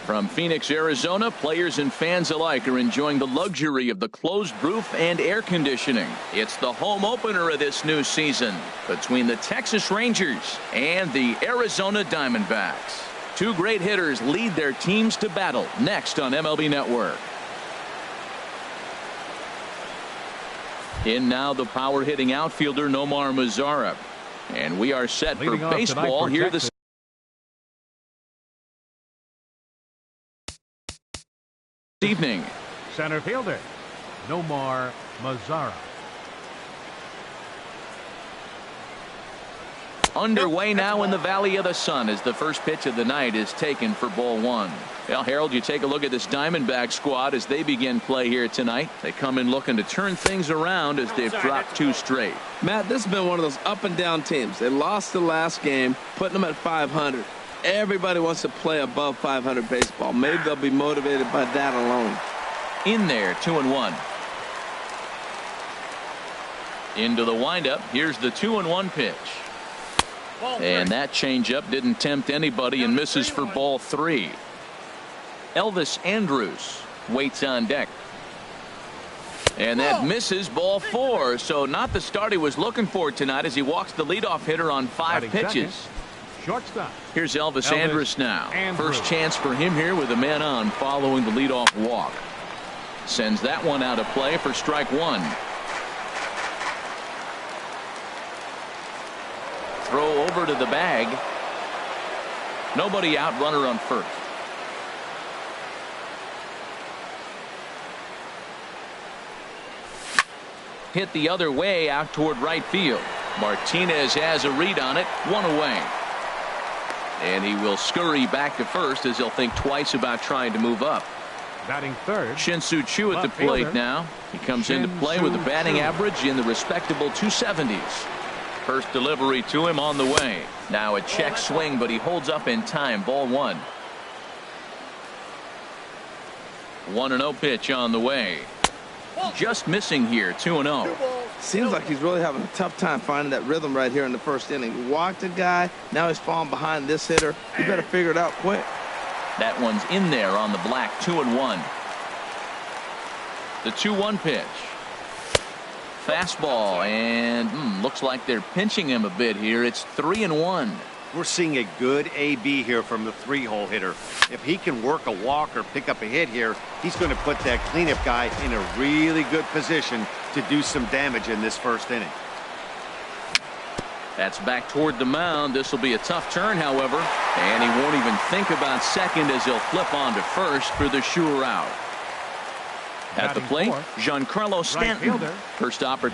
From Phoenix, Arizona, players and fans alike are enjoying the luxury of the closed roof and air conditioning. It's the home opener of this new season between the Texas Rangers and the Arizona Diamondbacks. Two great hitters lead their teams to battle next on MLB Network. In now the power hitting outfielder Nomar Mazara. And we are set for baseball here this evening. Center fielder Nomar Mazara. Underway now in the Valley of the Sun as the first pitch of the night is taken for ball one. Well, Harold, you take a look at this Diamondback squad as they begin play here tonight. They come in looking to turn things around as they've dropped two straight. Matt, this has been one of those up and down teams. They lost the last game, putting them at 500. Everybody wants to play above 500 baseball. Maybe they'll be motivated by that alone. In there, 2-1. Into the windup. Here's the 2-1 pitch. And that changeup didn't tempt anybody and misses for ball three. Elvis Andrus waits on deck. And that misses ball four. So not the start he was looking for tonight as he walks the leadoff hitter on 5 pitches. Shortstop. Here's Elvis Andrus now. First chance for him here with a man on following the leadoff walk. Sends that one out of play for strike one. Throw over to the bag. Nobody out, runner on first. Hit the other way out toward right field. Martinez has a read on it. One away. And he will scurry back to first as he'll think twice about trying to move up. Batting third. Shin-Soo Choo at the plate now. He comes into play with a batting average in the respectable 270s. First delivery to him on the way. Now a check swing, but he holds up in time. Ball one. 1-0 pitch on the way. Just missing here. 2-0. Seems like he's really having a tough time finding that rhythm right here in the first inning. Walked a guy. Now he's falling behind this hitter. You better figure it out quick. That one's in there on the black. 2-1. The 2-1 pitch. Fastball, and looks like they're pinching him a bit here. It's 3-1. We're seeing a good AB here from the three-hole hitter. If he can work a walk or pick up a hit here, he's going to put that cleanup guy in a really good position to do some damage in this first inning. That's back toward the mound. This will be a tough turn, however, and he won't even think about second as he'll flip on to first for the sure out. At the plate, Giancarlo Stanton. First opportunity.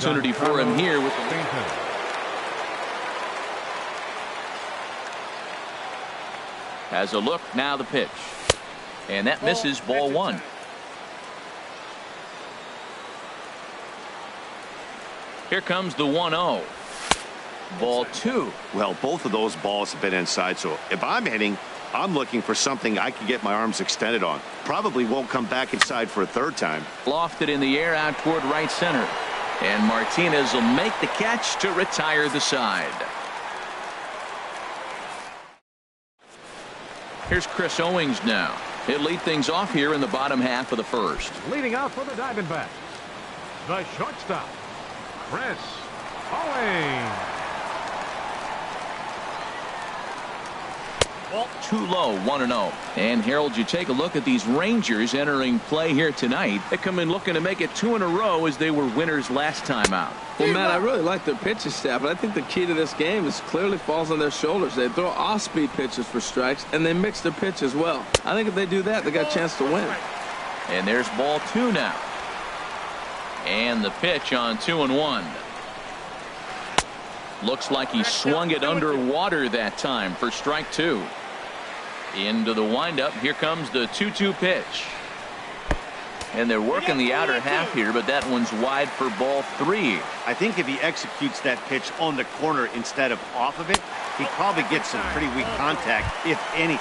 opportunity for him here with the has a look. Now the pitch, and that misses. Ball one. Here comes the 1-0. Ball two. Well, both of those balls have been inside, so if I'm hitting, I'm looking for something I can get my arms extended on. Probably won't come back inside for a third time. Lofted in the air out toward right center, and Martinez will make the catch to retire the side. Here's Chris Owings now. He'll lead things off here in the bottom half of the first. Leading out for the Diamondbacks, the shortstop, Chris Owings. Too low, 1-0. And Harold, you take a look at these Rangers entering play here tonight. They come in looking to make it 2 in a row as they were winners last time out. Well, Matt, I really like their pitching staff, but I think the key to this game is clearly falls on their shoulders. They throw off-speed pitches for strikes, and they mix their pitch as well. I think if they do that, they got a chance to win. And there's ball two now. And the pitch on 2-1. Looks like he swung it underwater that time for strike two. Into the windup. Here comes the 2-2 pitch. And they're working the outer half here, but that one's wide for ball three. I think if he executes that pitch on the corner instead of off of it, he probably gets some pretty weak contact, if anything.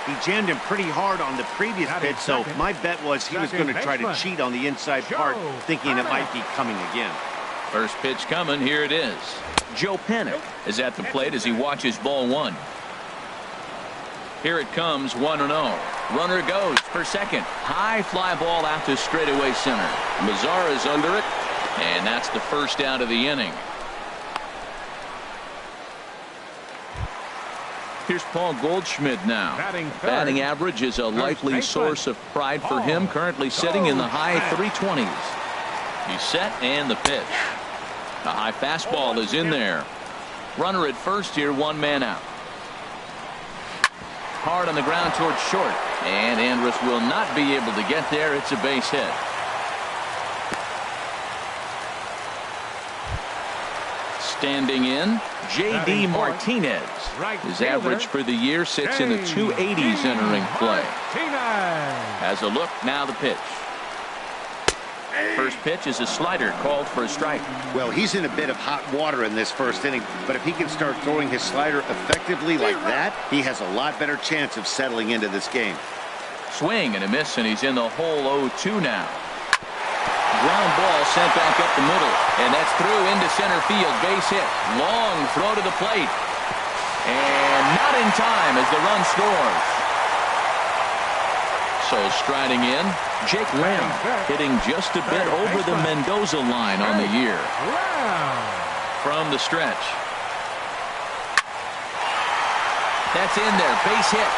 He jammed him pretty hard on the previous pitch, so my bet was he was going to try to cheat on the inside part, thinking it might be coming again. First pitch coming. Here it is. Joe Panik is at the plate as he watches ball one. Here it comes, 1-0. Runner goes for second. High fly ball out to straightaway center. Mazara's under it, and that's the first out of the inning. Here's Paul Goldschmidt now. Batting average is a likely source of pride for him, currently sitting in the high 320s. He's set, and the pitch. A high fastball is in there. Runner at first here, 1 man out. Hard on the ground towards short, and Andrus will not be able to get there. It's a base hit. Standing in, J.D. Martinez. His average for the year sits in the 280s entering play. Has a look. Now the pitch. First pitch is a slider called for a strike. Well, he's in a bit of hot water in this first inning, but if he can start throwing his slider effectively like that, he has a lot better chance of settling into this game. Swing and a miss, and he's in the hole 0-2 now. Ground ball sent back up the middle, and that's through into center field. Base hit. Long throw to the plate, and not in time as the run scores. So striding in, Jake Lamb hitting just a bit over the Mendoza line on the year. From the stretch. That's in there. Base hit.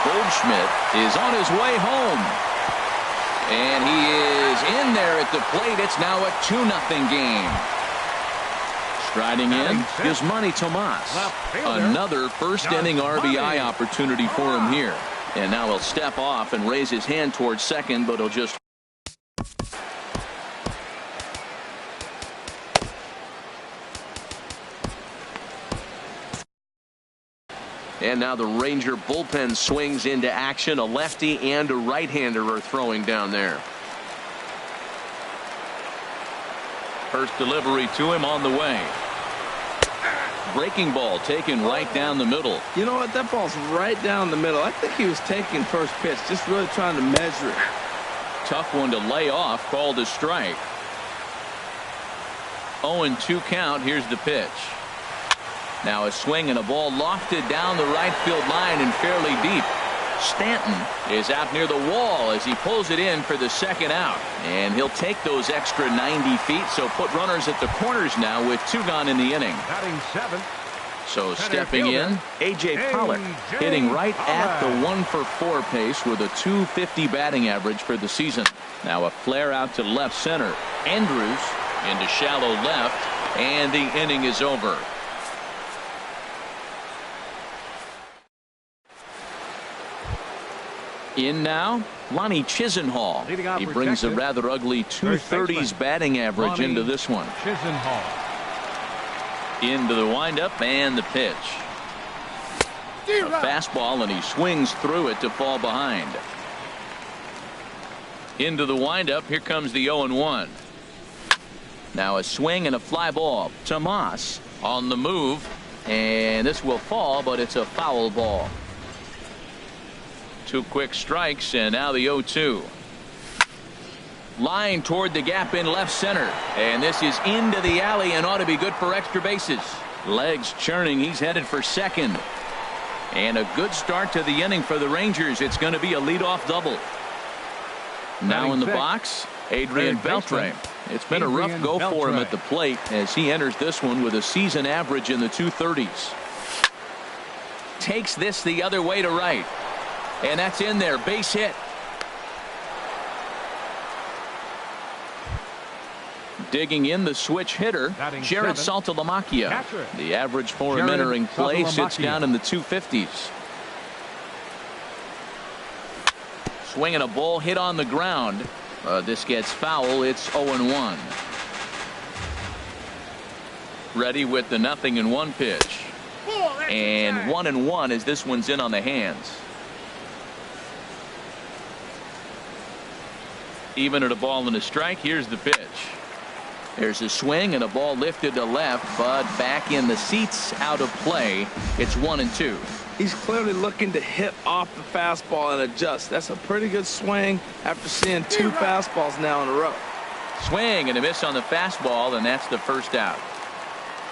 Goldschmidt is on his way home. And he is in there at the plate. It's now a 2-0 game. Striding in, Yasmani Tomas. Another first inning RBI opportunity for him here. And now he'll step off and raise his hand towards second, but he'll just... And now the Ranger bullpen swings into action. A lefty and a right-hander are throwing down there. First delivery to him on the way. Breaking ball taken right down the middle. You know what? That ball's right down the middle. I think he was taking first pitch, just really trying to measure it. Tough one to lay off, called a strike. 0-2 count. Here's the pitch. Now a swing and a ball lofted down the right field line and fairly deep. Stanton is out near the wall as he pulls it in for the second out. And he'll take those extra 90 feet, so put runners at the corners now with 2 gone in the inning. So stepping in, A.J. Pollock hitting right at the 1-for-4 pace with a .250 batting average for the season. Now a flare out to left center. Andrus into shallow left, and the inning is over. In now, Lonnie Chisenhall. He brings a rather ugly 230s batting average into this one. Chisenhall. Into the windup and the pitch. A fastball, and he swings through it to fall behind. Into the windup. Here comes the 0-1. Now a swing and a fly ball. Tomas on the move, and this will fall, but it's a foul ball. 2 quick strikes, and now the 0-2. Line toward the gap in left center, and this is into the alley and ought to be good for extra bases. Legs churning. He's headed for second. And a good start to the inning for the Rangers. It's going to be a leadoff double. Now in the box, Adrian Beltre. It's been a rough go for him at the plate as he enters this one with a season average in the 230s. Takes this the other way to right. And that's in there. Base hit. Digging in the switch hitter, Jared Saltalamacchia. The average for him entering play sits down in the 250s. Swinging a ball hit on the ground. This gets foul. It's 0-1. Ready with the 0-1 pitch. And 1-1 as this one's in on the hands. Even at a ball and a strike. Here's the pitch. There's a swing and a ball lifted to left, but back in the seats, out of play. It's 1-2. He's clearly looking to hit off the fastball and adjust. That's a pretty good swing after seeing 2 fastballs now in a row. Swing and a miss on the fastball, and that's the first out.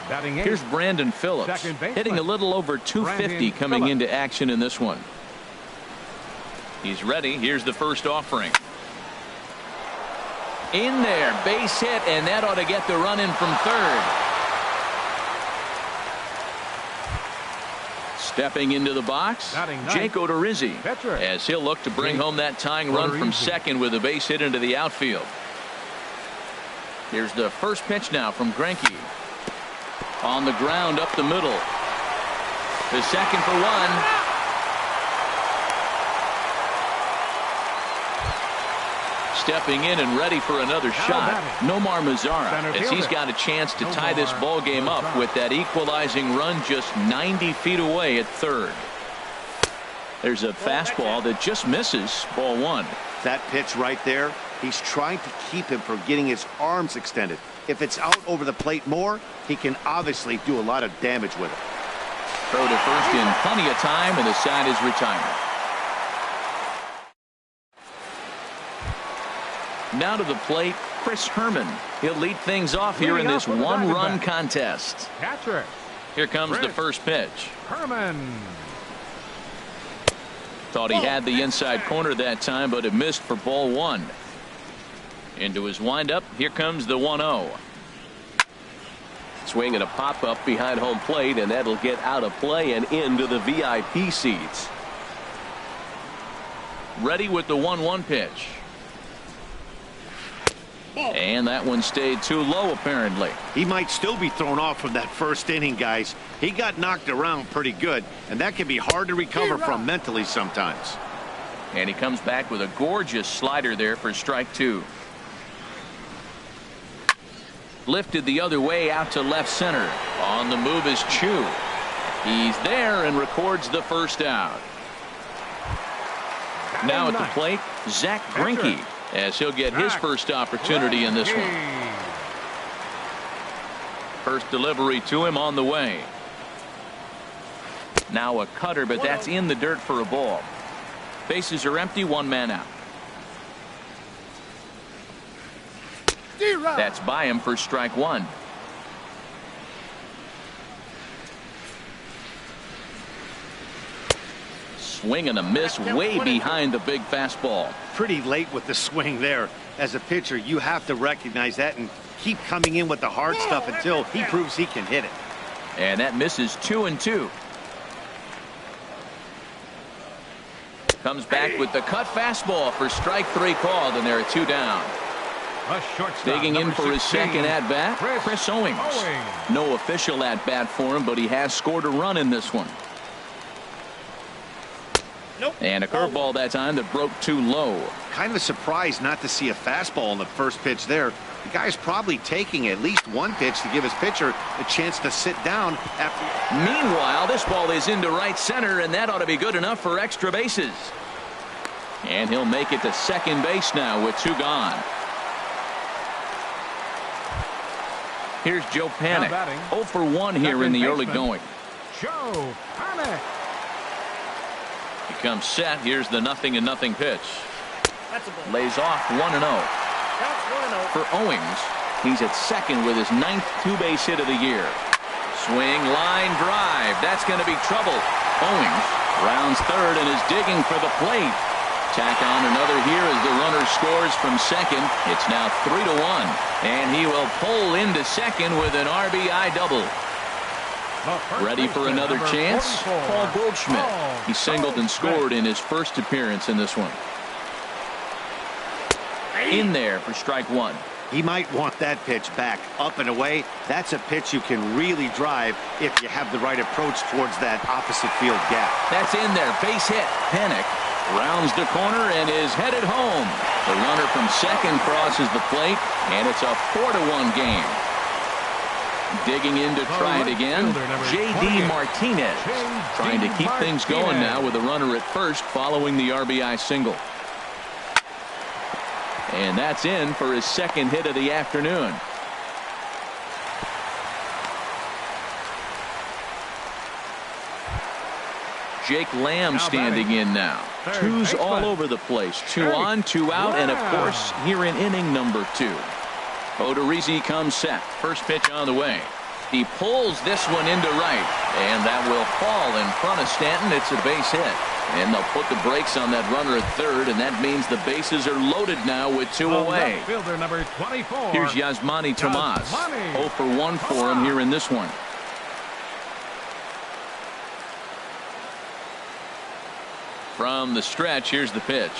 Here's Brandon Phillips, hitting a little over 250 coming into action in this one. He's ready. Here's the first offering. In there, base hit, and that ought to get the run in from third. Stepping into the box, Jake Odorizzi, as he'll look to bring home that tying run from second with a base hit into the outfield. Here's the first pitch now from Greinke. On the ground up the middle. The second for 1. Stepping in and ready for another shot, Nomar Mazara, as he's got a chance to tie this ball game up with that equalizing run just 90 feet away at third. There's a fastball that just misses. Ball 1. That pitch right there, he's trying to keep him from getting his arms extended. If it's out over the plate more, he can obviously do a lot of damage with it. Throw to first in plenty of time, and the side is retired. Now to the plate, Chris Herman. He'll lead things off here in this one-run contest. Here comes the first pitch. Herman. Thought he had the inside corner that time, but it missed for ball 1. Into his windup. Here comes the 1-0. Swing and a pop-up behind home plate, and that'll get out of play and into the VIP seats. Ready with the 1-1 pitch. And that one stayed too low, apparently. He might still be thrown off from that first inning, guys. He got knocked around pretty good, and that can be hard to recover from mentally sometimes. And he comes back with a gorgeous slider there for strike 2. Lifted the other way out to left center. On the move is Chu. He's there and records the first out. Now at the plate, Zach Greinke, as he'll get his first opportunity in this one. First delivery to him on the way. Now a cutter, but that's in the dirt for a ball. Bases are empty, 1 man out. That's by him for strike 1. Swing and a miss way behind the big fastball. Pretty late with the swing there. As a pitcher, you have to recognize that and keep coming in with the hard stuff until he proves he can hit it. And that misses 2-2. Comes back with the cut fastball for strike 3 called, and there are 2 down. Digging in for his second at-bat, Chris Owings. No official at-bat for him, but he has scored a run in this one. And a curveball that time that broke too low. Kind of a surprise not to see a fastball on the first pitch there. The guy's probably taking at least one pitch to give his pitcher a chance to sit down after. Meanwhile, this ball is into right center, and that ought to be good enough for extra bases. And he'll make it to second base now with 2 gone. Here's Joe Panik. 0 for 1 here in the early going. Joe Panik. He comes set. Here's the 0-0 pitch. Lays off 1-0. For Owings, he's at second with his 9th 2-base hit of the year. Swing, line drive. That's going to be trouble. Owings rounds third and is digging for the plate. Tack on another here as the runner scores from second. It's now 3-1, and he will pull into second with an RBI double. Ready for another chance? Paul Goldschmidt. He singled and scored in his first appearance in this one. In there for strike 1. He might want that pitch back, up and away. That's a pitch you can really drive if you have the right approach towards that opposite field gap. That's in there. Base hit. Panik rounds the corner and is headed home. The runner from second crosses the plate, and it's a 4-1 game. Digging in to try it again, J.D. Martinez trying to keep things going now with a runner at first following the RBI single. And that's in for his second hit of the afternoon. Jake Lamb standing in now. 2s all over the place. 2 on, 2 out, and of course here in inning number 2. Odorizzi comes set. First pitch on the way. He pulls this one into right, and that will fall in front of Stanton. It's a base hit. And they'll put the brakes on that runner at third, and that means the bases are loaded now with 2 away. Fielder number 24. Here's Yasmani Tomas. 0 for 1 for him here in this one. From the stretch, here's the pitch.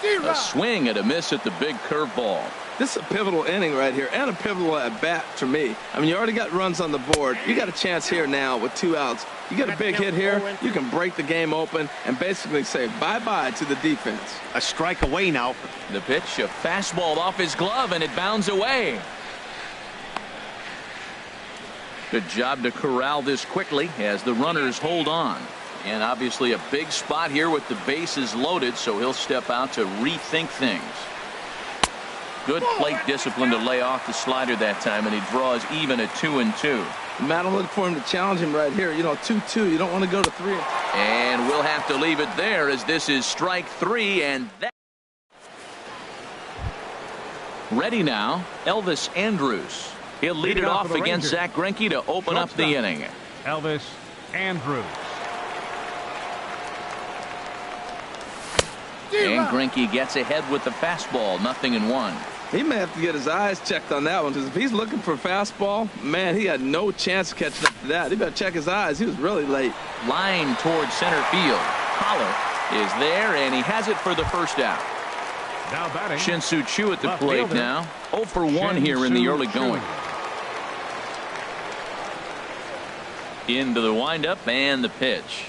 A swing and a miss at the big curveball. This is a pivotal inning right here, and a pivotal at bat for me. I mean, you already got runs on the board. You got a chance here now with 2 outs. You get a big hit here, you can break the game open and basically say bye-bye to the defense. A strike away now. The pitch, a fastball off his glove, and it bounds away. Good job to corral this quickly as the runners hold on. And obviously a big spot here with the bases loaded, so he'll step out to rethink things. Good plate discipline to lay off the slider that time, and he draws even at 2-2. Matt, I'm looking for him to challenge him right here. You know, 2-2. You don't want to go to 3. And we'll have to leave it there as this is strike 3, and that. Ready now, Elvis Andrus. He'll lead it off against Zach Greinke to open up the inning. Elvis Andrus. And Greinke gets ahead with the fastball, 0-1. He may have to get his eyes checked on that one, because if he's looking for a fastball, man, he had no chance of catching up to that. He better check his eyes. He was really late. Line towards center field. Collar is there, and he has it for the first out. Now batting. Shin-Soo Choo at the Left plate fielder. now. 0 for 1 here in the early going. Into the windup and the pitch.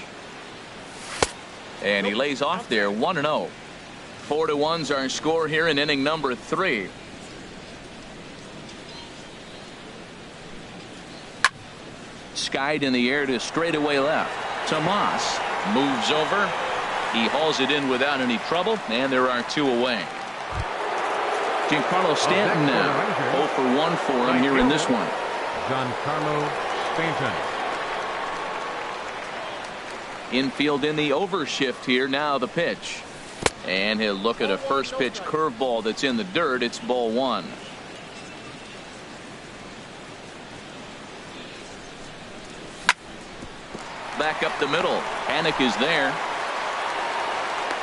And he lays off there, 1-0. 4-1's our score here in inning number 3. Skied in the air to straightaway left. Tomas moves over. He hauls it in without any trouble, and there are 2 away. Giancarlo Stanton now. 0 for 1 for him here in this one. Giancarlo Stanton. Infield in the overshift here. Now the pitch. And he'll look at a first pitch curveball that's in the dirt. It's ball 1. Back up the middle. Panik is there.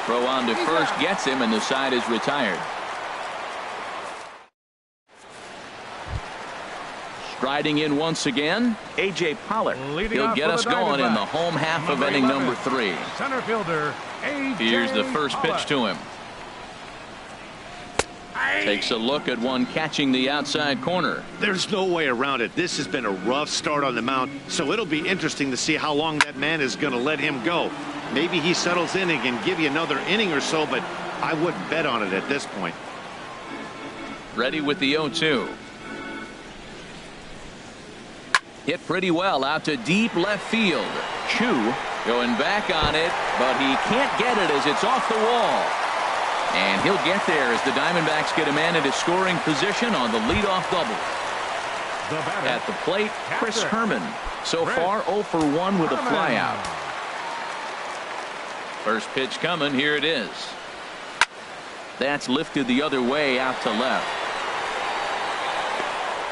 Throw on to first gets him, and the side is retired. Striding in once again, A.J. Pollock. He'll get us going in the home half of inning number 3. Center fielder A.J. Here's the first pitch to him. Takes a look at one catching the outside corner. There's no way around it. This has been a rough start on the mound, so it'll be interesting to see how long that man is going to let him go. Maybe he settles in and can give you another inning or so, but I wouldn't bet on it at this point. Ready with the 0-2. Hit pretty well out to deep left field. Chu going back on it, but he can't get it as it's off the wall. And he'll get there as the Diamondbacks get a man into scoring position on the leadoff double. At the plate, Chris Herman. So far 0 for 1 with a flyout. First pitch coming. Here it is. That's lifted the other way out to left.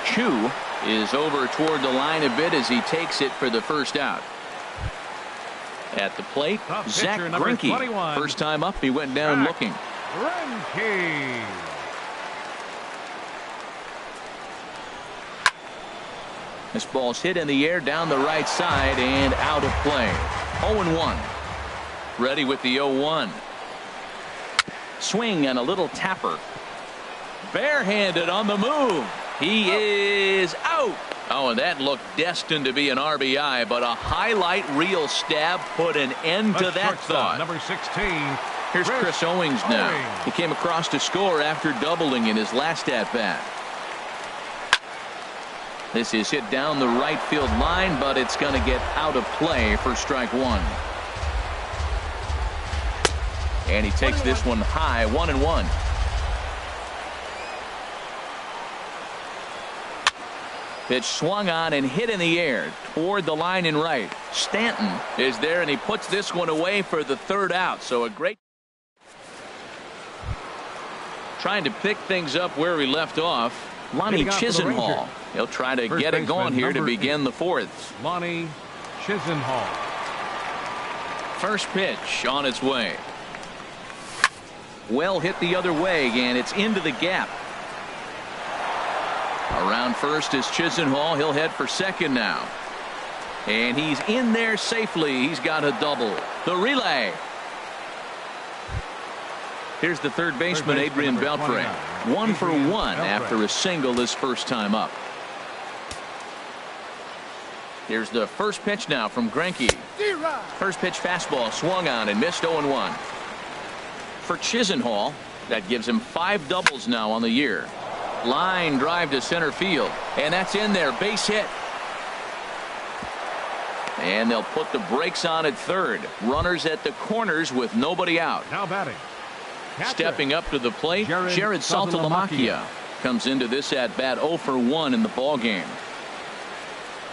Chu is over toward the line a bit as he takes it for the first out. At the plate, Zach Greinke. First time up, he went down looking. Greinke. This ball's hit in the air down the right side and out of play. 0-1. Ready with the 0-1. Swing and a little tapper. Barehanded on the move. He is out. Oh, and that looked destined to be an RBI, but a highlight reel stab put an end to that thought. Number 16. Here's Chris Owings now. He came across to score after doubling in his last at-bat. This is hit down the right field line, but it's going to get out of play for strike one. And he takes this one high, 1-1. Pitch swung on and hit in the air toward the line and right. Stanton is there, and he puts this one away for the third out. So a great trying to pick things up where we left off. Lonnie Chisenhall. He'll try to get it going here to begin the fourth. Lonnie Chisenhall. First pitch on its way. Well hit the other way, and it's into the gap. Around first is Chisenhall. He'll head for second now. And he's in there safely. He's got a double. The relay. Here's the third baseman, Adrian Beltre. 1 for 1 after a single his first time up. Here's the first pitch now from Greinke. First pitch fastball swung on and missed. 0-1. For Chisenhall, that gives him 5 doubles now on the year. Line drive to center field, and that's in there. Base hit. And they'll put the brakes on at third. Runners at the corners with nobody out. Now batting. Stepping up to the plate, Jared Saltalamacchia comes into this at bat 0 for 1 in the ball game.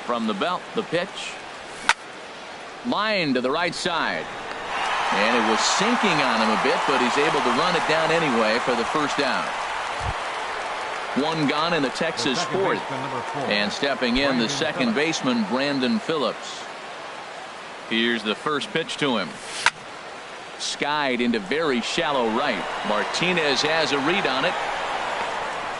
From the belt, the pitch. Line to the right side. And it was sinking on him a bit, but he's able to run it down anyway for the first out. One gone in the Texas fourth. And stepping in, the second baseman, Brandon Phillips. Here's the first pitch to him. Skied into very shallow right. Martinez has a read on it.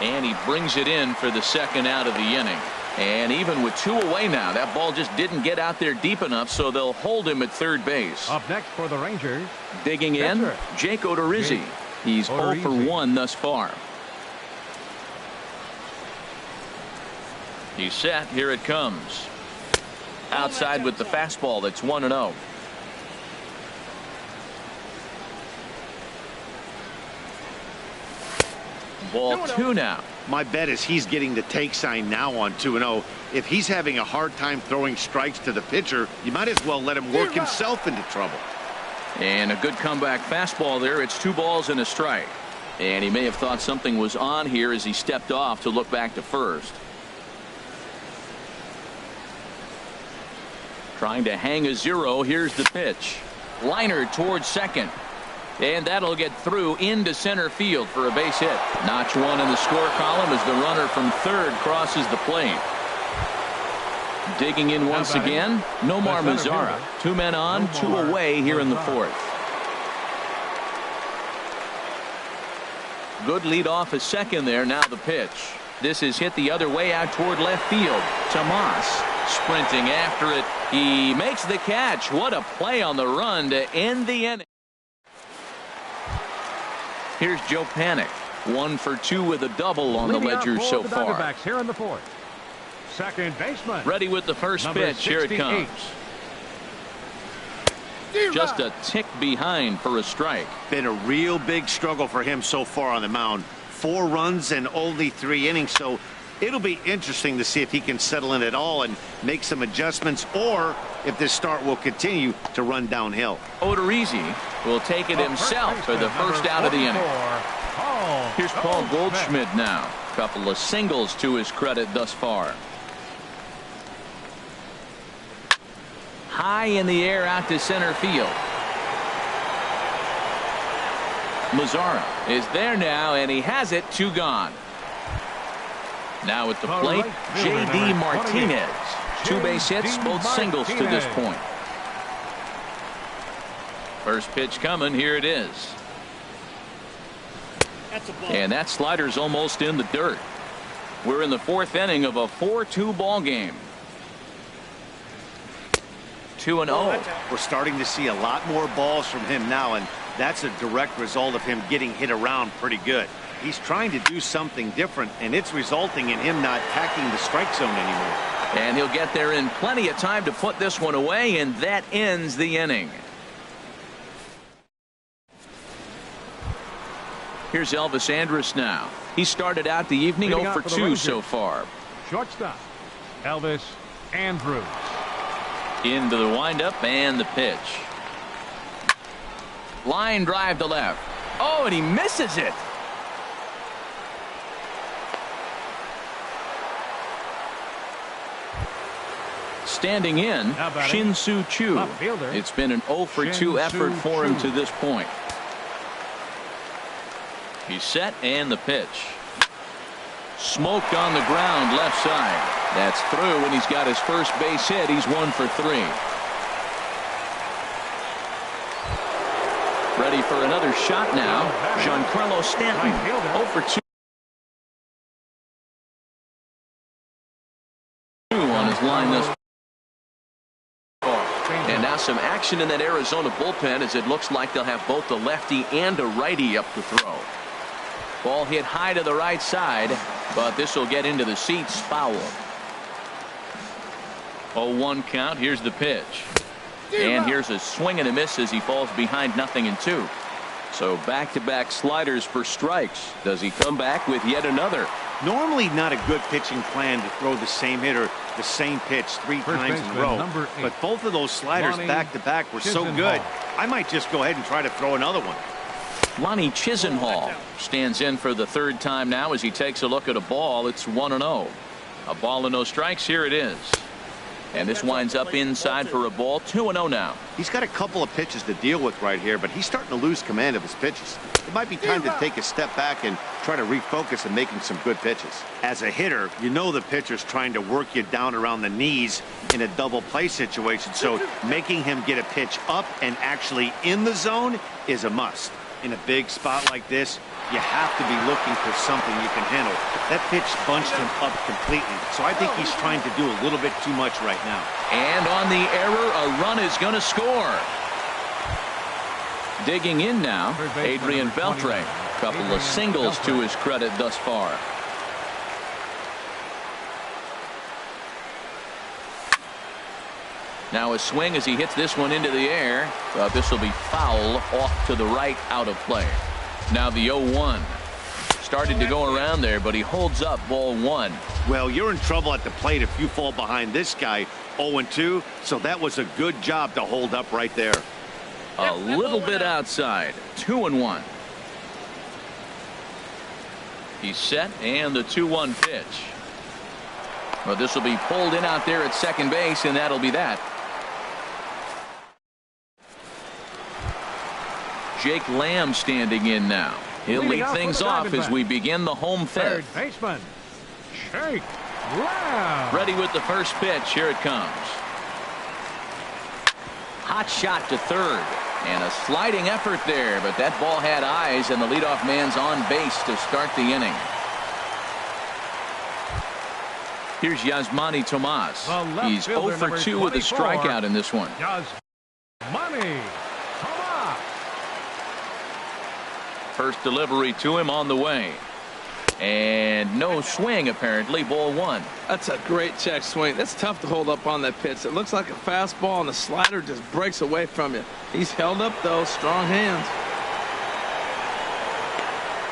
And he brings it in for the second out of the inning. And even with 2 away now, that ball just didn't get out there deep enough, so they'll hold him at third base. Up next for the Rangers. Digging in, Jake Odorizzi. He's 0 for 1 thus far. He's set. Here it comes. Outside with the fastball. That's 1-0. Ball 2 now. My bet is he's getting the take sign now on 2-0. If he's having a hard time throwing strikes to the pitcher, you might as well let him work himself into trouble. And a good comeback fastball there. It's 2 balls and a strike. And he may have thought something was on here as he stepped off to look back to first. Trying to hang a 0. Here's the pitch. Liner towards second. And that'll get through into center field for a base hit. Notch 1 in the score column as the runner from third crosses the plate. Digging in once again, Nomar Mazara. 2 men on, 2 away here in the fourth. Good lead off a second there. Now the pitch. This is hit the other way out toward left field. Tomas sprinting after it. He makes the catch. What a play on the run to end the inning. Here's Joe Panik 1 for 2 with a double on the ledger so far. Diamondbacks here in the fourth. Second baseman. Ready with the first Number pitch. Here it 68. comes. Just a tick behind for a strike. Been a real big struggle for him so far on the mound. 4 runs and only 3 innings, so it'll be interesting to see if he can settle in at all and make some adjustments, or if this start will continue to run downhill. Odorizzi will take it himself for the first out of the inning. Here's Paul Goldschmidt now. Couple of singles to his credit thus far. High in the air out to center field. Mazzara is there now, and he has it. 2 gone. Now at the plate, J.D. Martinez. 2 base hits, both singles to this point. First pitch coming. Here it is. And that slider's almost in the dirt. We're in the 4th inning of a 4-2 ball game. 2-0. We're starting to see a lot more balls from him now, and that's a direct result of him getting hit around pretty good. He's trying to do something different, and it's resulting in him not attacking the strike zone anymore. And he'll get there in plenty of time to put this one away, and that ends the inning. Here's Elvis Andrus now. He started out the evening 0 for 2 so far. Shortstop, Elvis Andrus. Into the windup and the pitch. Line drive to left. Oh, and he misses it. Standing in, Shin-Soo Choo. It's been an 0 for 2 effort for him to this point. He's set, and the pitch. Smoked on the ground left side. That's through, and he's got his first base hit. He's 1 for 3. Ready for another shot now. Giancarlo Stanton, 0 for 2 on his line this far. And now some action in that Arizona bullpen, as it looks like they'll have both a lefty and a righty up to throw. Ball hit high to the right side, but this will get into the seats. Foul. 0-1 count. Here's the pitch. And here's a swing and a miss as he falls behind 0-2. So back-to-back sliders for strikes. Does he come back with yet another? Normally not a good pitching plan to throw the same hitter the same pitch 3 times in a row. But both of those sliders back-to-back were so good, I might just go ahead and try to throw another one. Lonnie Chisenhall stands in for the 3rd time now as he takes a look at a ball. It's 1-0. A ball and no strikes. Here it is. And this winds up inside for a ball. 2-0 now. He's got a couple of pitches to deal with right here, but he's starting to lose command of his pitches. It might be time to take a step back and try to refocus on making some good pitches. As a hitter, you know the pitcher's trying to work you down around the knees in a double play situation, so making him get a pitch up and actually in the zone is a must. In a big spot like this, you have to be looking for something you can handle. That pitch bunched him up completely, so I think he's trying to do a little bit too much right now. And on the error, a run is going to score. Digging in now, Adrian Beltre. Couple of singles to his credit thus far. Now a swing as he hits this one into the air. This will be foul, off to the right, out of play. Now the 0-1. Started to go around there, but he holds up. Ball 1. Well, you're in trouble at the plate if you fall behind this guy. 0-2, so that was a good job to hold up right there. A little bit outside. 2-1. He's set, and the 2-1 pitch. Well, this will be pulled in out there at second base, and that'll be that. Jake Lamb standing in now. He'll lead things off as we begin the home 5th. Third baseman, Jake Lamb. Ready with the first pitch. Here it comes. Hot shot to third. And a sliding effort there, but that ball had eyes, and the leadoff man's on base to start the inning. Here's Yasmani Tomas. He's 0 for 2 with a strikeout in this one. Yasmani Tomas. First delivery to him on the way. And no swing, apparently. Ball one. That's a great check swing. That's tough to hold up on that pitch. It looks like a fastball, and the slider just breaks away from you. He's held up, though. Strong hands.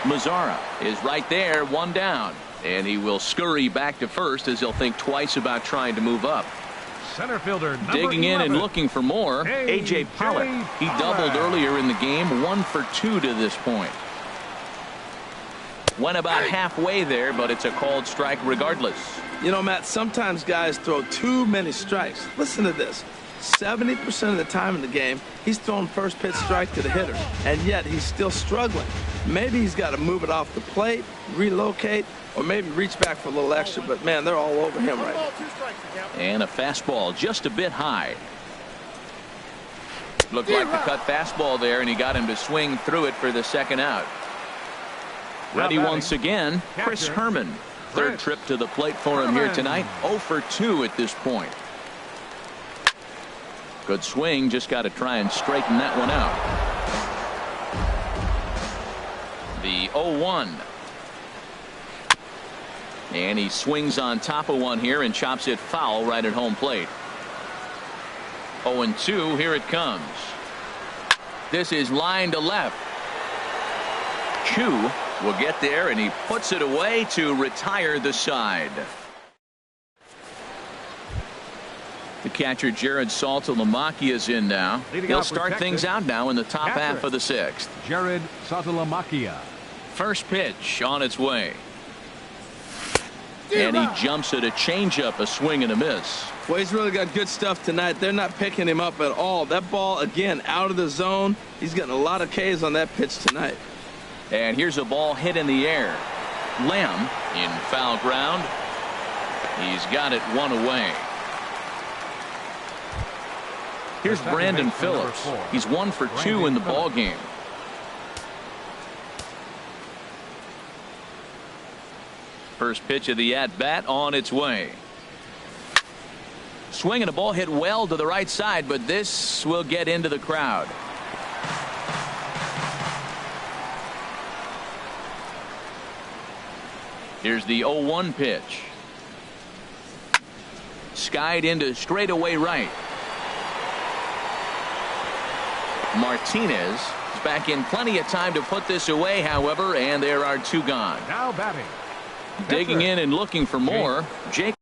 Mazzara is right there, one down. And he will scurry back to first as he'll think twice about trying to move up. Center fielder Digging in and looking for more, A.J. Pollock. He doubled earlier in the game, 1 for 2 to this point. Went about halfway there, but it's a called strike regardless. You know, Matt, sometimes guys throw too many strikes. Listen to this. 70% of the time in the game, he's throwing first pitch strike to the hitter, and yet he's still struggling. Maybe he's got to move it off the plate, relocate, or maybe reach back for a little extra, but man, they're all over him right now. And a fastball just a bit high. Looked like the cut fastball there, and he got him to swing through it for the second out. Ready once again, Chris Herman. Third trip to the plate for him here tonight. 0 for 2 at this point. Good swing, just got to try and straighten that one out. The 0-1. And he swings on top of one here and chops it foul right at home plate. 0-2, here it comes. This is line to left. Chu will get there, and he puts it away to retire the side. The catcher Jared Saltalamacchia is in now. He'll start things out now in the top half of the sixth. Jared Saltalamacchia. First pitch on its way. And he jumps at a changeup, a swing and a miss. Well, he's really got good stuff tonight. They're not picking him up at all. That ball, again, out of the zone. He's getting a lot of Ks on that pitch tonight. And here's a ball hit in the air. Lamb in foul ground. He's got it one away. Here's Brandon Phillips. He's 1 for 2 in the ball game. First pitch of the at-bat on its way. Swinging a ball hit well to the right side, but this will get into the crowd. Here's the 0-1 pitch. Skied into straightaway right. Martinez is back in plenty of time to put this away, however, and there are 2 gone. Now batting. Digging in and looking for more, Jake.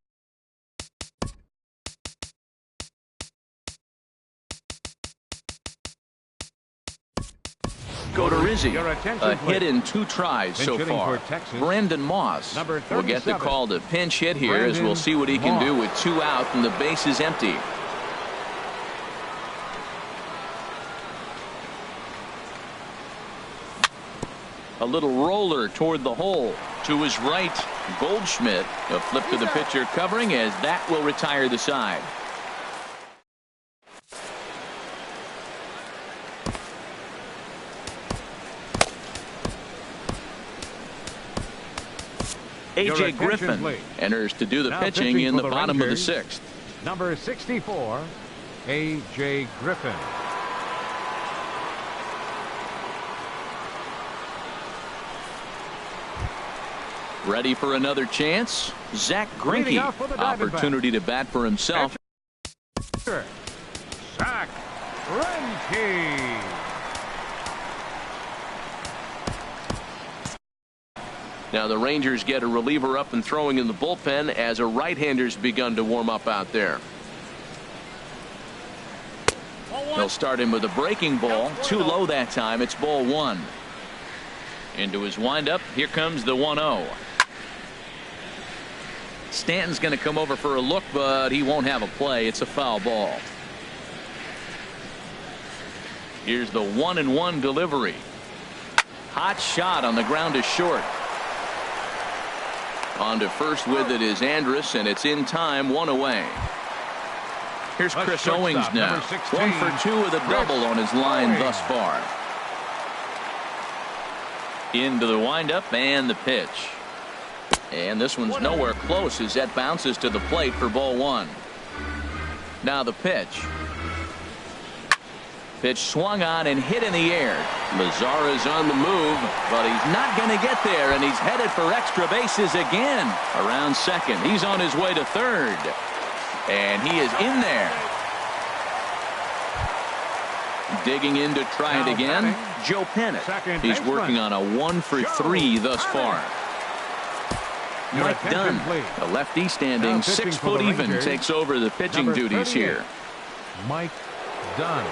Go to Rizzi. A hit in 2 tries so far. Brendan Moss will get the call to pinch hit here as we'll see what he can do with 2 out and the base is empty. A little roller toward the hole to his right. Goldschmidt, a flip to the pitcher covering as that will retire the side. A.J. Griffin enters to do the pitching in the bottom of the 6th. Number 64, A.J. Griffin. Ready for another chance? Zach Greinke. Opportunity to bat for himself. Zach Greinke. Now the Rangers get a reliever up and throwing in the bullpen as a right-hander's begun to warm up out there. They'll start him with a breaking ball. Too low that time. It's ball 1. Into his windup. Here comes the 1-0. Stanton's going to come over for a look, but he won't have a play. It's a foul ball. Here's the 1-1 delivery. Hot shot on the ground to short. On to first with it is Andrus, and it's in time, 1 away. Here's Chris Owings now. 1 for 2 with a double on his line thus far. Into the windup and the pitch. And this one's nowhere close as that bounces to the plate for ball 1. Now the pitch. Pitch swung on and hit in the air. Mazara's on the move, but he's not going to get there, and he's headed for extra bases again. Around second. He's on his way to third. And he is in there. Digging in to try it again, Joe Pennant. He's working on a 1-for-3 thus far. Mike Dunn, a lefty standing 6 foot even, takes over the pitching duties here. Mike Dunn.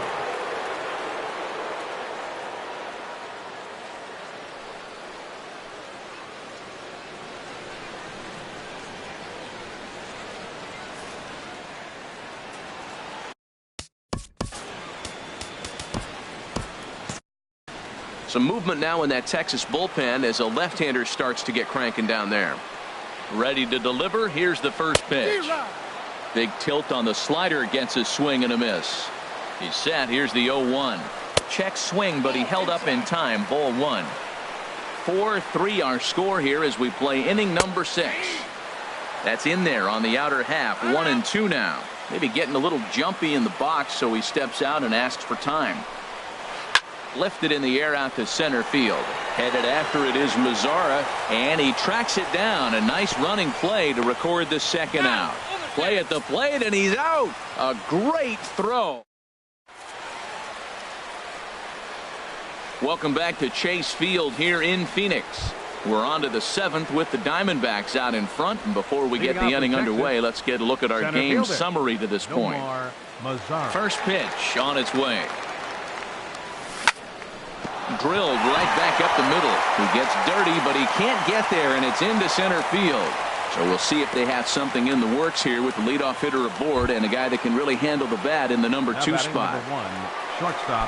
Some movement now in that Texas bullpen as a left-hander starts to get cranking down there. Ready to deliver. Here's the first pitch. Big tilt on the slider, gets a swing and a miss. He's set. Here's the 0-1. Check swing, but he held up in time. Ball 1. 4-3 our score here as we play inning number 6. That's in there on the outer half. 1-2 now. Maybe getting a little jumpy in the box, so he steps out and asks for time. Lifted in the air out to center field. Headed after it is Mazara, and he tracks it down. A nice running play to record the second out. Play at the plate, and he's out. A great throw. Welcome back to Chase Field here in Phoenix. We're on to the 7th with the Diamondbacks out in front. And before we get the inning underway, let's get a look at our game summary to this point. First pitch on its way. Drilled right back up the middle. He gets dirty, but he can't get there, and it's into center field. So we'll see if they have something in the works here with the leadoff hitter aboard and a guy that can really handle the bat in the number 2 spot.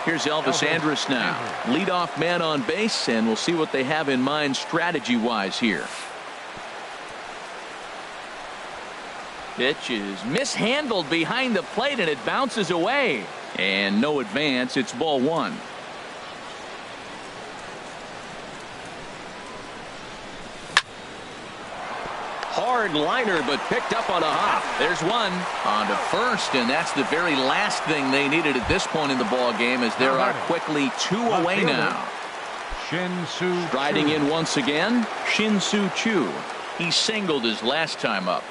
Here's Elvis Andrus now. Leadoff man on base, and we'll see what they have in mind strategy-wise here. Pitch is mishandled behind the plate, and it bounces away. And no advance. It's ball 1. Hard liner, but picked up on a hop. There's one on to first, and that's the very last thing they needed at this point in the ball game, as there are quickly 2 away now. Striding in once again, Shin-Soo Choo. He singled his last time up.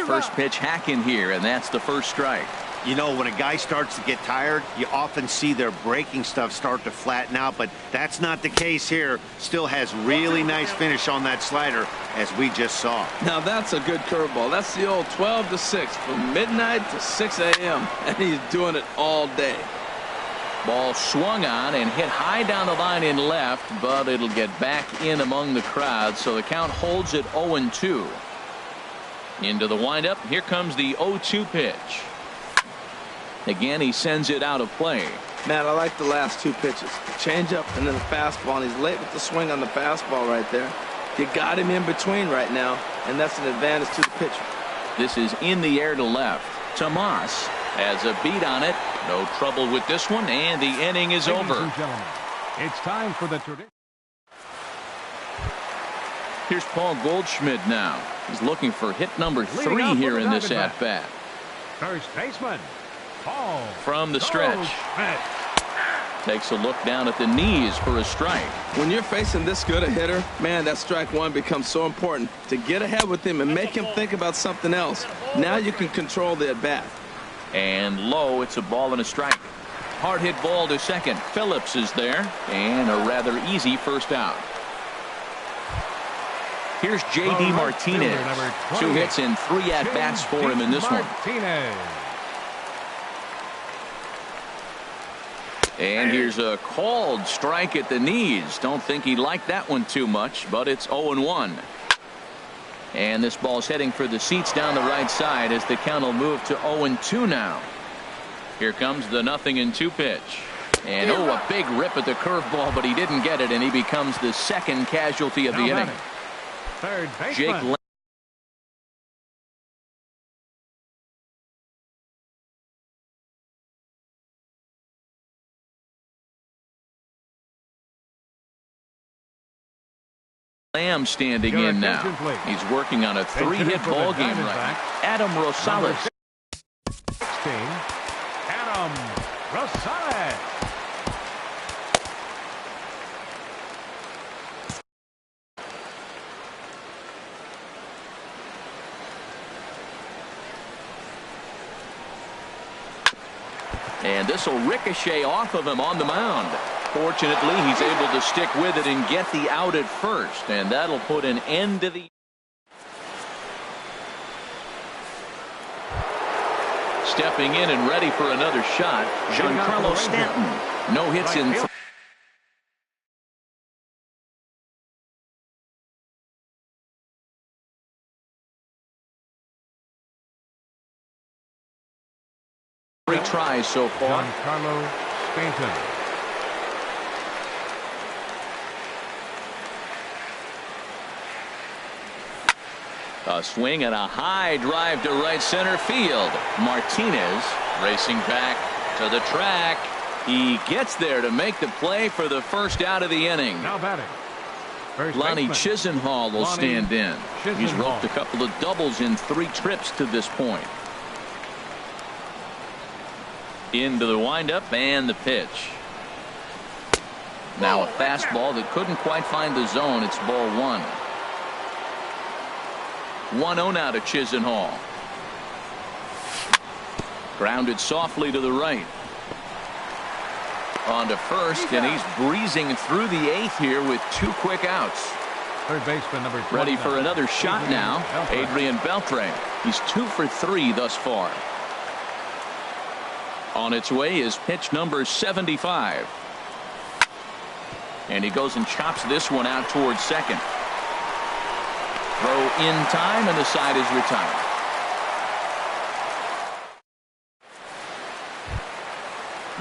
First pitch hack in here, and that's the first strike. You know, when a guy starts to get tired, you often see their breaking stuff start to flatten out, but that's not the case here. Still has really nice finish on that slider, as we just saw. Now that's a good curveball. That's the old 12 to 6 from midnight to 6 a.m. and he's doing it all day. Ball swung on and hit high down the line in left, but it'll get back in among the crowd, so the count holds at 0-2. Into the windup. Here comes the 0-2 pitch. Again, he sends it out of play. Matt, I like the last 2 pitches. The changeup and then the fastball, and he's late with the swing on the fastball right there. You got him in between right now, and that's an advantage to the pitcher. This is in the air to left. Tomas has a beat on it. No trouble with this one, and the inning is over. Ladies and gentlemen, it's time for the tradition. Here's Paul Goldschmidt now. He's looking for hit number 3 here in this at-bat. First baseman, Paul from the stretch. Takes a look down at the knees for a strike. When you're facing this good a hitter, man, that strike 1 becomes so important to get ahead with him and make him think about something else. Now you can control the at-bat. And low, it's a ball and a strike. Hard hit ball to second. Phillips is there, and a rather easy first out. Here's J.D. Martinez. 2 hits and 3 at-bats for him in this one. And here's a called strike at the knees. Don't think he liked that one too much, but it's 0-1. And this ball's heading for the seats down the right side as the count will move to 0-2 now. Here comes the 0-2 pitch. And a big rip at the curveball, but he didn't get it, and he becomes the second casualty of the inning. Third baseman. Jake Lamb standing in now. He's working on a 3-hit ball game right now. Adam Rosales. Adam Rosales. And this will ricochet off of him on the mound. Fortunately, he's able to stick with it and get the out at first, and that'll put an end to the. Stepping in and ready for another shot, Giancarlo Stanton. No hits in. Three tries so far. Giancarlo Stanton. A swing and a high drive to right center field. Martinez racing back to the track. He gets there to make the play for the first out of the inning. Now batting. Lonnie Chisenhall will stand in. He's roped a couple of doubles in 3 trips to this point. Into the windup and the pitch. Now a fastball that couldn't quite find the zone. It's ball 1. 1-0 now to Chisenhall. Grounded softly to the right. On to first, and he's breezing through the 8th here with 2 quick outs. Third baseman number 29. Ready for another shot now. Adrian Beltre. He's 2 for 3 thus far. On its way is pitch number 75. And he goes and chops this one out towards second. Throw in time, and the side is retired.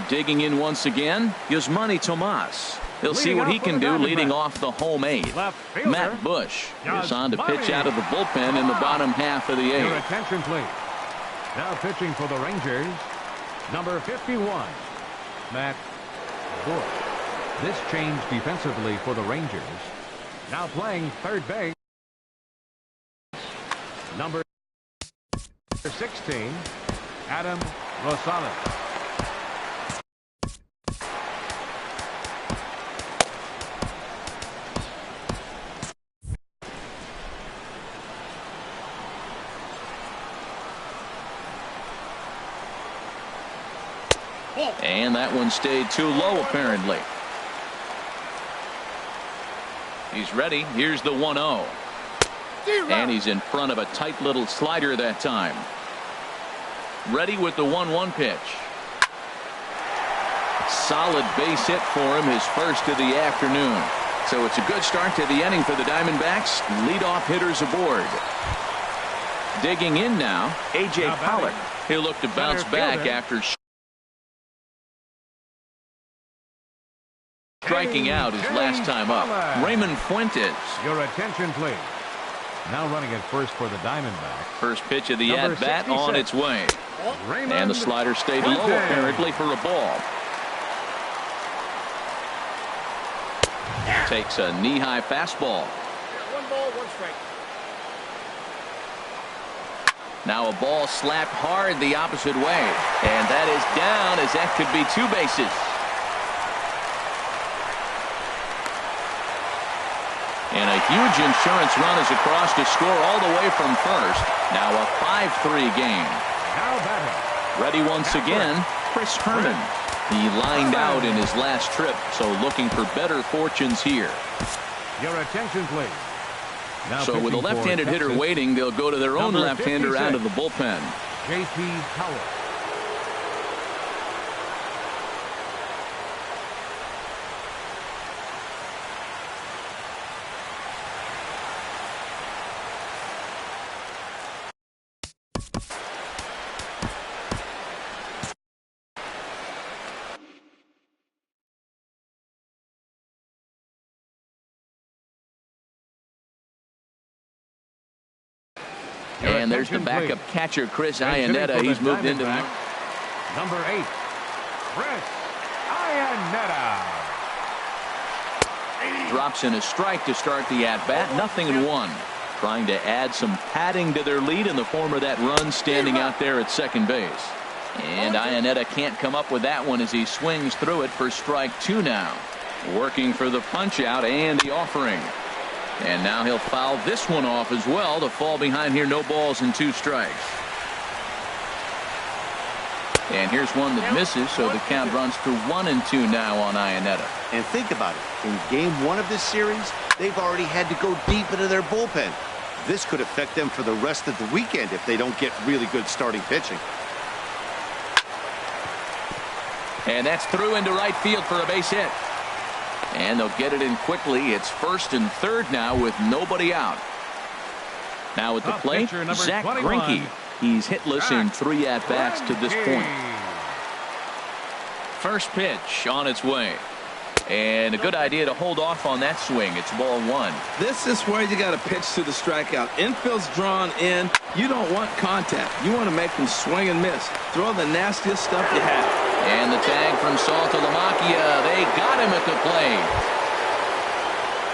Digging in once again, Yasmani Tomas. He'll see what he can do leading off the home 8th. Matt Bush is on to pitch out of the bullpen in the bottom half of the 8th. Your attention, please. Now pitching for the Rangers, number 51, Matt Bush. This change defensively for the Rangers. Now playing third base, number 16, Adam Rosales. And that one stayed too low, apparently. He's ready. Here's the 1-0. And he's in front of a tight little slider that time. Ready with the 1-1 pitch. Solid base hit for him, his first of the afternoon. So it's a good start to the inning for the Diamondbacks. Leadoff hitters aboard. Digging in now, A.J. Pollock. He'll look to bounce back after striking out his last time up. Raymond Fuentes. Your attention, please. Now running at first for the Diamondbacks. First pitch of the at-bat on its way. And the slider stayed low, apparently, for a ball. Takes a knee-high fastball. 1 ball, 1 strike. Now a ball slapped hard the opposite way. And that is down, as that could be 2 bases. And a huge insurance run is across to score all the way from first. Now a 5-3 game. Now batting. Ready once again, Chris Herman. He lined out in his last trip, so looking for better fortunes here. Your attention, please. Now so with a left-handed hitter waiting, they'll go to their own left-hander out of the bullpen. J.P. Howard. And there's the backup catcher, Chris Iannetta. He's moved into the number 8, Chris Iannetta. Drops in a strike to start the at-bat. 0-1. Trying to add some padding to their lead in the form of that run standing out there at second base. And Iannetta can't come up with that one as he swings through it for strike 2 now. Working for the punch out and the offering. And now he'll foul this one off as well to fall behind here. No balls and 2 strikes. And here's one that misses, so the count runs to 1-2 now on Iannetta. And think about it. In game 1 of this series, they've already had to go deep into their bullpen. This could affect them for the rest of the weekend if they don't get really good starting pitching. And that's through into right field for a base hit. And they'll get it in quickly. It's 1st and 3rd now with nobody out. Now at the plate, Zach Greinke. He's hitless in 3 at-bats to this point. First pitch on its way. And a good idea to hold off on that swing. It's ball 1. This is where you got to pitch to the strikeout. Infield's drawn in. You don't want contact. You want to make them swing and miss. Throw the nastiest stuff you have. And the tag from Saltalamacchia. They got him at the plate.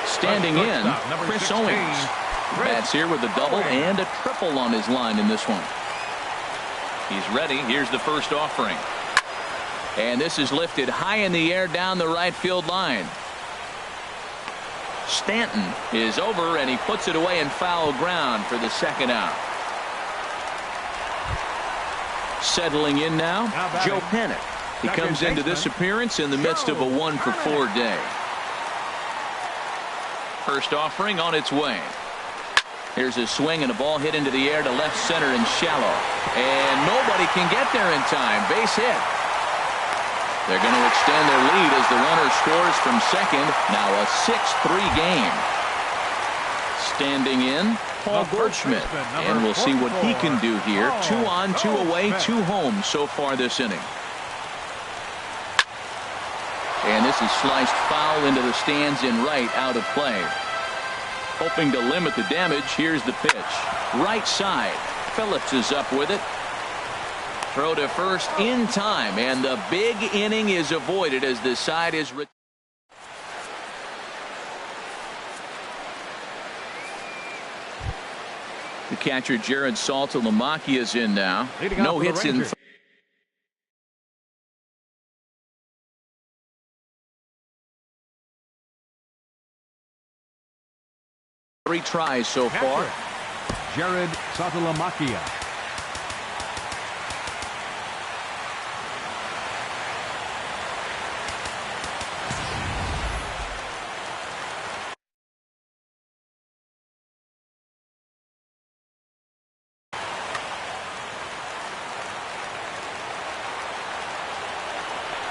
Standing in, Chris Owings. Bats here with a double and a triple on his line in this one. He's ready. Here's the first offering. And this is lifted high in the air down the right field line. Stanton is over and he puts it away in foul ground for the second out. Settling in now, Joe Panik. He comes into this appearance in the midst of a 1-for-4 day. First offering on its way. Here's a swing and a ball hit into the air to left center and shallow. And nobody can get there in time. Base hit. They're going to extend their lead as the runner scores from second. Now a 6-3 game. Standing in, Paul Goldschmidt. And we'll see what he can do here. 2 on, 2 away, 2 home so far this inning. And this is sliced foul into the stands in right, out of play. Hoping to limit the damage, here's the pitch. Right side. Phillips is up with it. Throw to first in time, and the big inning is avoided as the side is. The catcher Jared Saltalamacchia is in now. No hits in. 3 tries so far. Jared Saltalamacchia.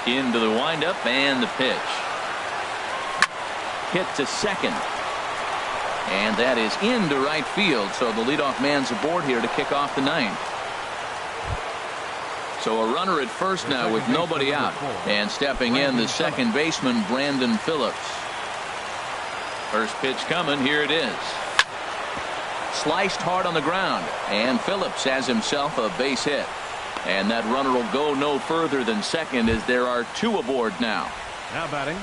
Into the windup and the pitch. Hit to second. And that is into right field. So the leadoff man's aboard here to kick off the 9th. So a runner at first now with nobody out. And stepping in, the second baseman, Brandon Phillips. First pitch coming. Here it is. Sliced hard on the ground. And Phillips has himself a base hit. And that runner will go no further than second as there are 2 aboard now. Now batting.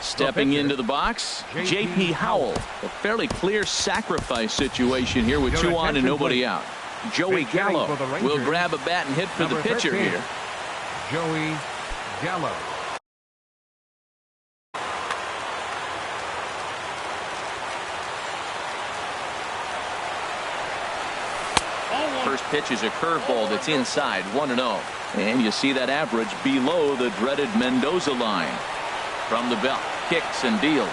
Stepping into the box, J.P. Howell. A fairly clear sacrifice situation here with 2 on and nobody out. Joey Gallo will grab a bat and hit for the pitcher here. Joey Gallo. First pitch is a curveball that's inside, 1-0. And you see that average below the dreaded Mendoza line. From the belt, kicks and deals.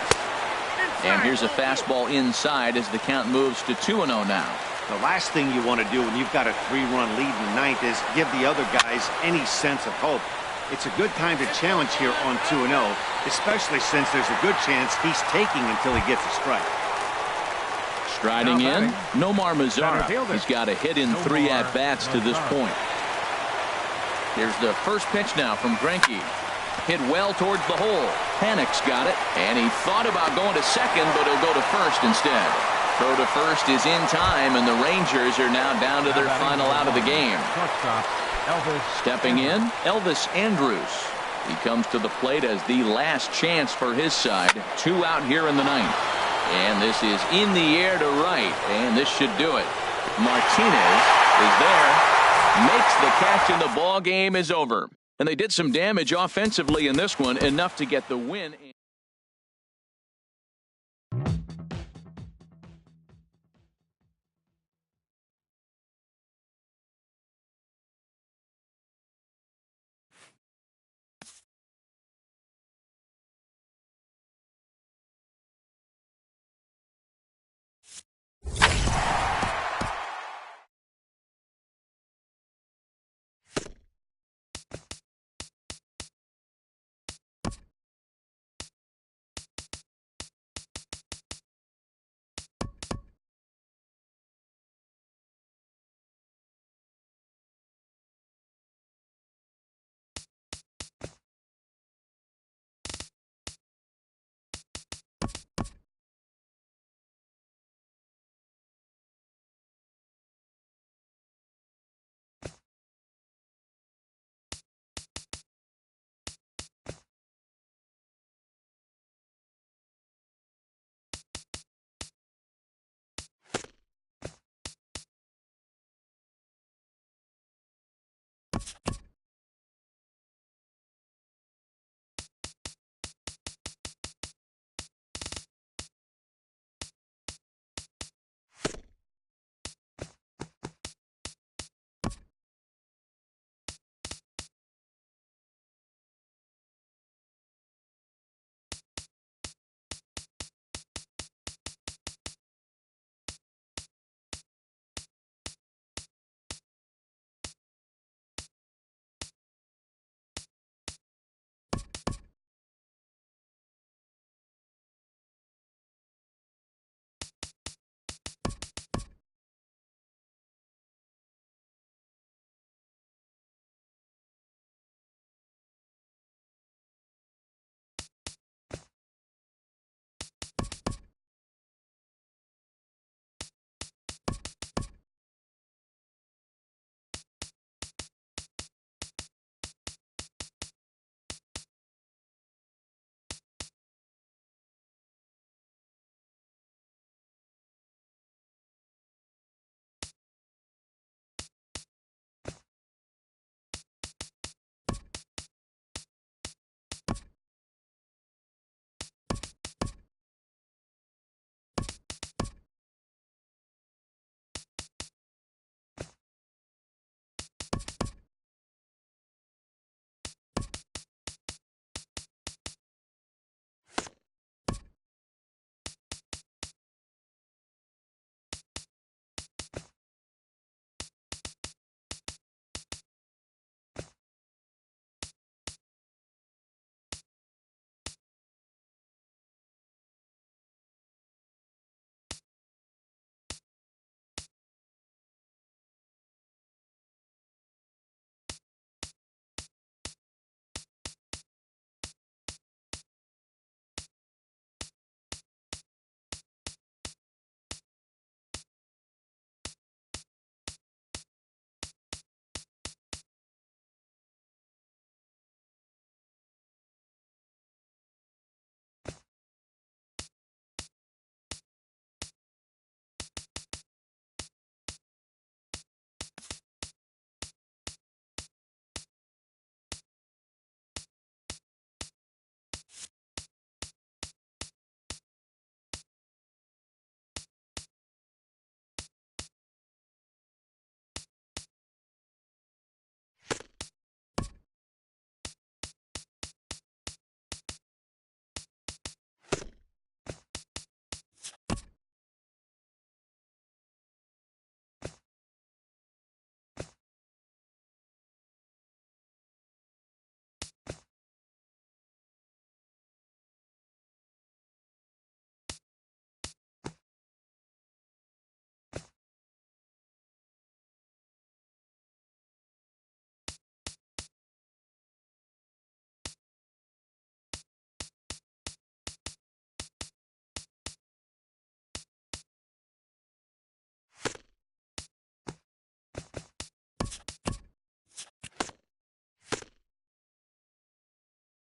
And here's a fastball inside as the count moves to 2-0 now. The last thing you want to do when you've got a 3-run lead in the 9th is give the other guys any sense of hope. It's a good time to challenge here on 2-0, especially since there's a good chance he's taking until he gets a strike. Striding in, Nomar Mazara. He's got a hit in 3 at-bats to this point. Here's the first pitch now from Greinke. Hit well towards the hole. Panik's got it, and he thought about going to second, but he'll go to first instead. Throw to first is in time, and the Rangers are now down to their final out of the game. Stepping in, Elvis Andrus. He comes to the plate as the last chance for his side. 2 out here in the 9th. And this is in the air to right, and this should do it. Martinez is there, Makes the catch, and the ball game is over. And they did some damage offensively in this one, enough to get the win.